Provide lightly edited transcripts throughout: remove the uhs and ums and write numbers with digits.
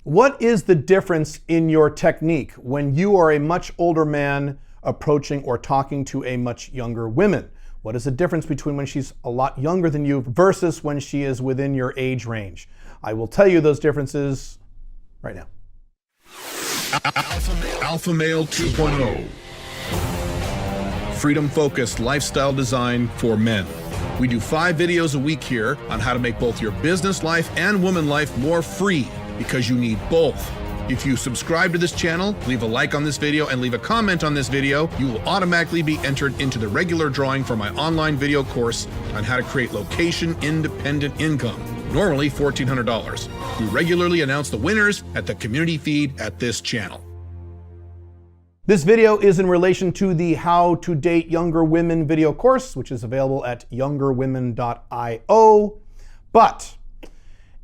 What is the difference in your technique when you are a much older man approaching or talking to a much younger woman? What is the difference between when she's a lot younger than you versus when she is within your age range? I will tell you those differences right now. Alpha Male 2.0. Freedom-focused lifestyle design for men. We do 5 videos a week here on how to make both your business life and woman life more free, because you need both. If you subscribe to this channel, leave a like on this video, and leave a comment on this video, you will automatically be entered into the regular drawing for my online video course on how to create location-independent income, normally $1,400. We regularly announce the winners at the community feed at this channel. This video is in relation to the How to Date Younger Women video course, which is available at youngerwomen.io. But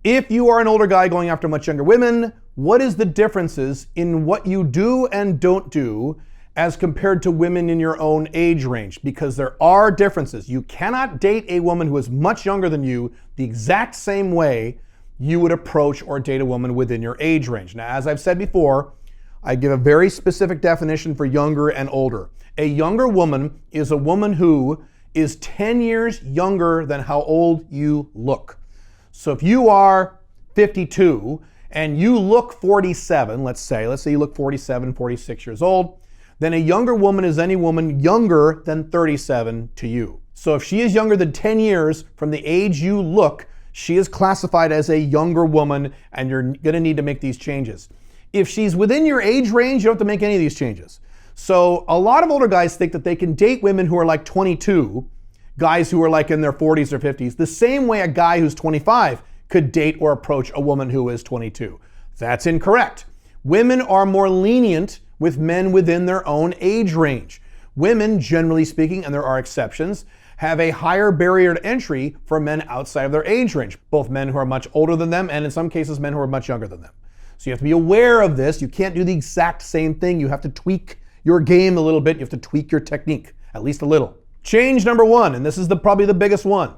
if you are an older guy going after much younger women, what is the differences in what you do and don't do as compared to women in your own age range? Because there are differences. You cannot date a woman who is much younger than you the exact same way you would approach or date a woman within your age range. Now, as I've said before, I give a very specific definition for younger and older. A younger woman is a woman who is 10 years younger than how old you look. So if you are 52 and you look 47, let's say you look 47, 46 years old, then a younger woman is any woman younger than 37 to you. So if she is younger than 10 years from the age you look, she is classified as a younger woman, and you're gonna need to make these changes. If she's within your age range, you don't have to make any of these changes. So a lot of older guys think that they can date women who are like 22, guys who are like in their 40s or 50s, the same way a guy who's 25 could date or approach a woman who is 22. That's incorrect. Women are more lenient with men within their own age range. Women, generally speaking, and there are exceptions, have a higher barrier to entry for men outside of their age range, both men who are much older than them and in some cases men who are much younger than them. So you have to be aware of this. You can't do the exact same thing. You have to tweak your game a little bit. You have to tweak your technique, at least a little. Change number 1, and this is probably the biggest one.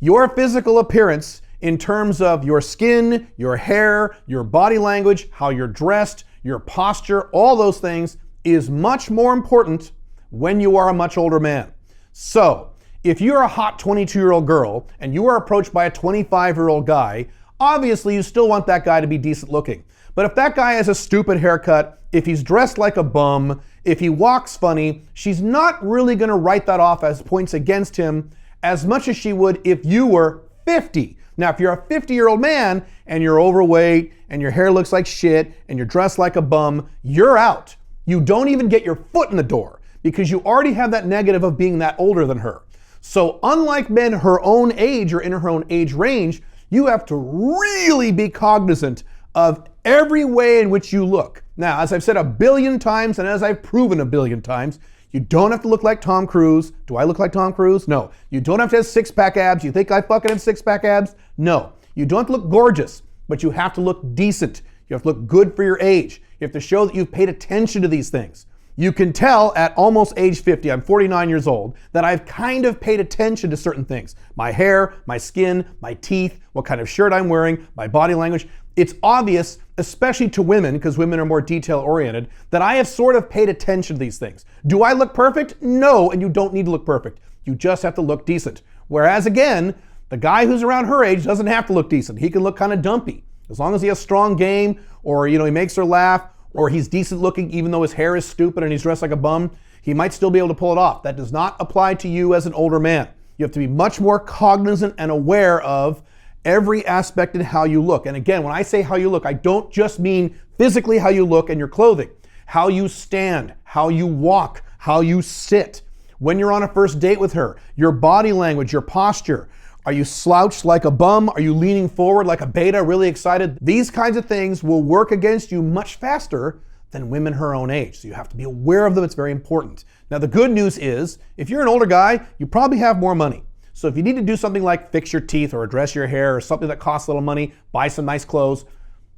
Your physical appearance in terms of your skin, your hair, your body language, how you're dressed, your posture, all those things is much more important when you are a much older man. So if you're a hot 22-year-old girl and you are approached by a 25-year-old guy, obviously you still want that guy to be decent looking. But if that guy has a stupid haircut, if he's dressed like a bum, if he walks funny, she's not really gonna write that off as points against him as much as she would if you were 50. Now, if you're a 50-year-old man and you're overweight and your hair looks like shit and you're dressed like a bum, you're out. You don't even get your foot in the door because you already have that negative of being that older than her. So unlike men her own age or in her own age range, you have to really be cognizant of every way in which you look. Now, as I've said a billion times and as I've proven a billion times, you don't have to look like Tom Cruise. Do I look like Tom Cruise? No. You don't have to have six-pack abs. You think I fucking have six-pack abs? No. You don't have to look gorgeous, but you have to look decent. You have to look good for your age. You have to show that you've paid attention to these things. You can tell at almost age 50, I'm 49 years old, that I've kind of paid attention to certain things. My hair, my skin, my teeth, what kind of shirt I'm wearing, my body language. It's obvious, especially to women, because women are more detail-oriented, that I have sort of paid attention to these things. Do I look perfect? No, and you don't need to look perfect. You just have to look decent. Whereas again, the guy who's around her age doesn't have to look decent. He can look kind of dumpy. As long as he has strong game, or he makes her laugh, or he's decent looking even though his hair is stupid and he's dressed like a bum, he might still be able to pull it off. That does not apply to you as an older man. You have to be much more cognizant and aware of every aspect in how you look. And again, when I say how you look, I don't just mean physically how you look and your clothing. How you stand, how you walk, how you sit. When you're on a first date with her, your body language, your posture. Are you slouched like a bum? Are you leaning forward like a beta, really excited? These kinds of things will work against you much faster than women her own age. So you have to be aware of them. It's very important. Now, the good news is, if you're an older guy, you probably have more money. So if you need to do something like fix your teeth or address your hair or something that costs a little money, buy some nice clothes,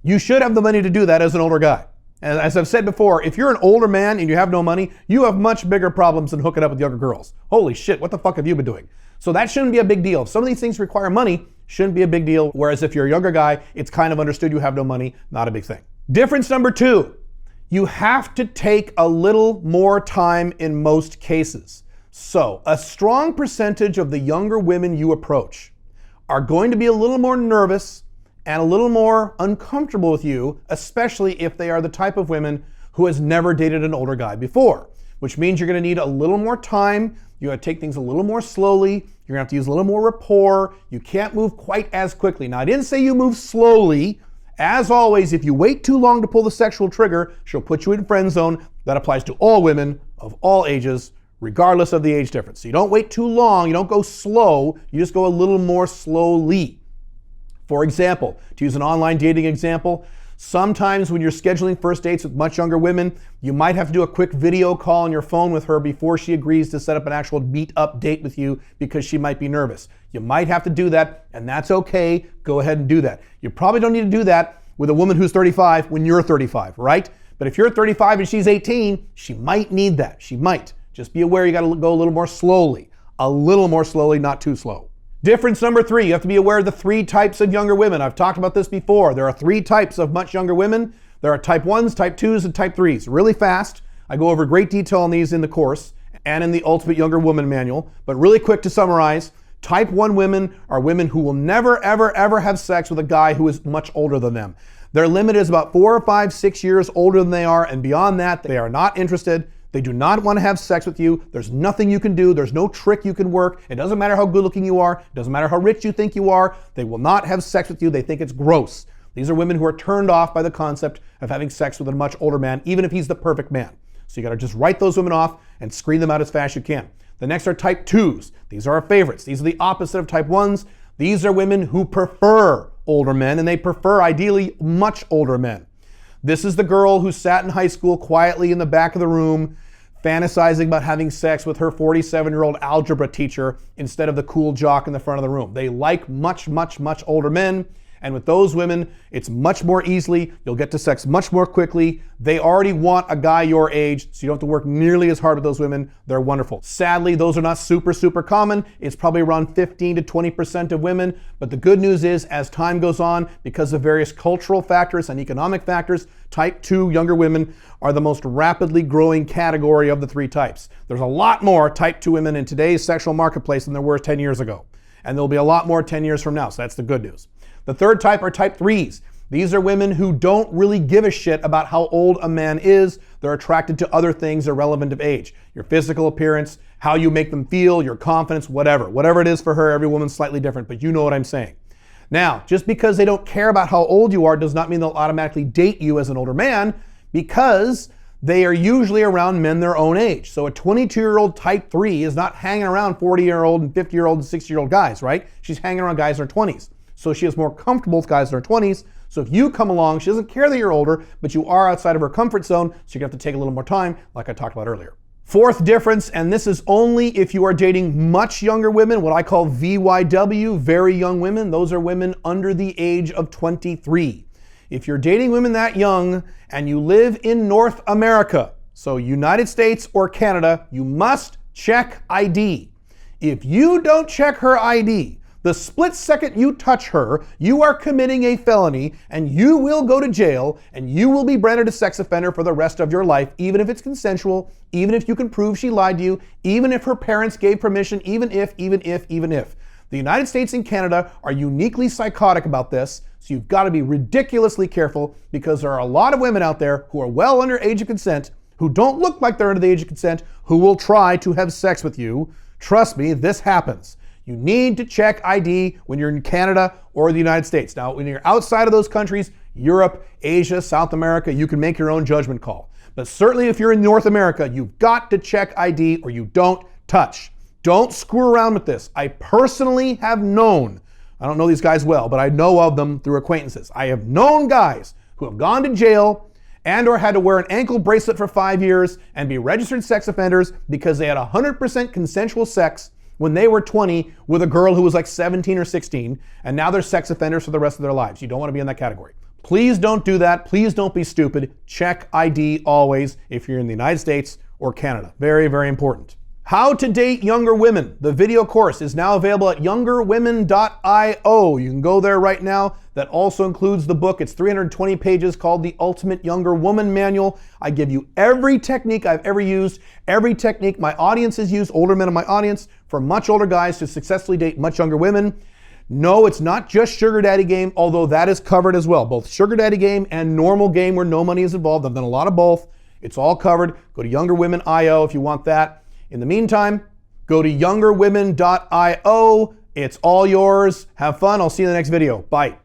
you should have the money to do that as an older guy. And as I've said before, if you're an older man and you have no money, you have much bigger problems than hooking up with younger girls. Holy shit, what the fuck have you been doing? So that shouldn't be a big deal. If some of these things require money, shouldn't be a big deal. Whereas if you're a younger guy, it's kind of understood you have no money, not a big thing. Difference number 2, you have to take a little more time in most cases. So, a strong percentage of the younger women you approach are going to be a little more nervous and a little more uncomfortable with you, especially if they are the type of women who has never dated an older guy before, which means you're going to need a little more time. You got to take things a little more slowly. You're going to have to use a little more rapport. You can't move quite as quickly. Now, I didn't say you move slowly. As always, if you wait too long to pull the sexual trigger, she'll put you in friend zone. That applies to all women of all ages, regardless of the age difference. So you don't wait too long. You don't go slow. You just go a little more slowly. For example, to use an online dating example, sometimes when you're scheduling first dates with much younger women, you might have to do a quick video call on your phone with her before she agrees to set up an actual meet-up date with you because she might be nervous. You might have to do that, and that's okay. Go ahead and do that. You probably don't need to do that with a woman who's 35 when you're 35, right? But if you're 35 and she's 18, she might need that. She might. Just be aware you got to go a little more slowly. A little more slowly, not too slow. Difference number 3, you have to be aware of the 3 types of younger women. I've talked about this before. There are 3 types of much younger women. There are type 1s, type 2s, and type 3s. Really fast. I go over great detail on these in the course and in the Ultimate Younger Woman Manual. But really quick to summarize, type 1 women are women who will never, ever, ever have sex with a guy who is much older than them. Their limit is about 4 or 5, 6 years older than they are, and beyond that, they are not interested. They do not want to have sex with you. There's nothing you can do. There's no trick you can work. It doesn't matter how good looking you are. It doesn't matter how rich you think you are. They will not have sex with you. They think it's gross. These are women who are turned off by the concept of having sex with a much older man, even if he's the perfect man. So you got to just write those women off and screen them out as fast as you can. The next are type 2s. These are our favorites. These are the opposite of type 1s. These are women who prefer older men, and they prefer ideally much older men. This is the girl who sat in high school quietly in the back of the room, fantasizing about having sex with her 47-year-old algebra teacher instead of the cool jock in the front of the room. They like much, much, much older men. And with those women, it's much more easily. You'll get to sex much more quickly. They already want a guy your age, so you don't have to work nearly as hard with those women. They're wonderful. Sadly, those are not super, super common. It's probably around 15 to 20% of women. But the good news is, as time goes on, because of various cultural factors and economic factors, type 2 younger women are the most rapidly growing category of the 3 types. There's a lot more type 2 women in today's sexual marketplace than there were 10 years ago. And there'll be a lot more 10 years from now, so that's the good news. The third type are type 3s. These are women who don't really give a shit about how old a man is. They're attracted to other things irrelevant of age. Your physical appearance, how you make them feel, your confidence, whatever. Whatever it is for her, every woman's slightly different, but you know what I'm saying. Now, just because they don't care about how old you are does not mean they'll automatically date you as an older man, because they are usually around men their own age. So a 22-year-old type 3 is not hanging around 40-year-old and 50-year-old and 60-year-old guys, right? She's hanging around guys in their 20s. So she is more comfortable with guys in her 20s. So if you come along, she doesn't care that you're older, but you are outside of her comfort zone, so you're gonna have to take a little more time, like I talked about earlier. Fourth difference, and this is only if you are dating much younger women, what I call VYW, very young women. Those are women under the age of 23. If you're dating women that young and you live in North America, so United States or Canada, you must check ID. If you don't check her ID, the split second you touch her, you are committing a felony, and you will go to jail, and you will be branded a sex offender for the rest of your life, even if it's consensual, even if you can prove she lied to you, even if her parents gave permission, even if. The United States and Canada are uniquely psychotic about this, so you've got to be ridiculously careful, because there are a lot of women out there who are well under age of consent, who don't look like they're under the age of consent, who will try to have sex with you. Trust me, this happens. You need to check ID when you're in Canada or the United States. Now, when you're outside of those countries, Europe, Asia, South America, you can make your own judgment call. But certainly if you're in North America, you've got to check ID or you don't touch. Don't screw around with this. I personally have known, I don't know these guys well, but I know of them through acquaintances. I have known guys who have gone to jail and or had to wear an ankle bracelet for 5 years and be registered sex offenders because they had 100% consensual sex when they were 20 with a girl who was like 17 or 16, and now they're sex offenders for the rest of their lives. You don't want to be in that category. Please don't do that. Please don't be stupid. Check ID always if you're in the United States or Canada. Very, very important. How to Date Younger Women. The video course is now available at youngerwomen.io. You can go there right now. That also includes the book. It's 320 pages called The Ultimate Younger Woman Manual. I give you every technique I've ever used, every technique my audience has used, older men in my audience, for much older guys to successfully date much younger women. No, it's not just sugar daddy game, although that is covered as well. Both sugar daddy game and normal game where no money is involved. I've done a lot of both. It's all covered. Go to youngerwomen.io if you want that. In the meantime, go to youngerwomen.io. It's all yours. Have fun. I'll see you in the next video. Bye.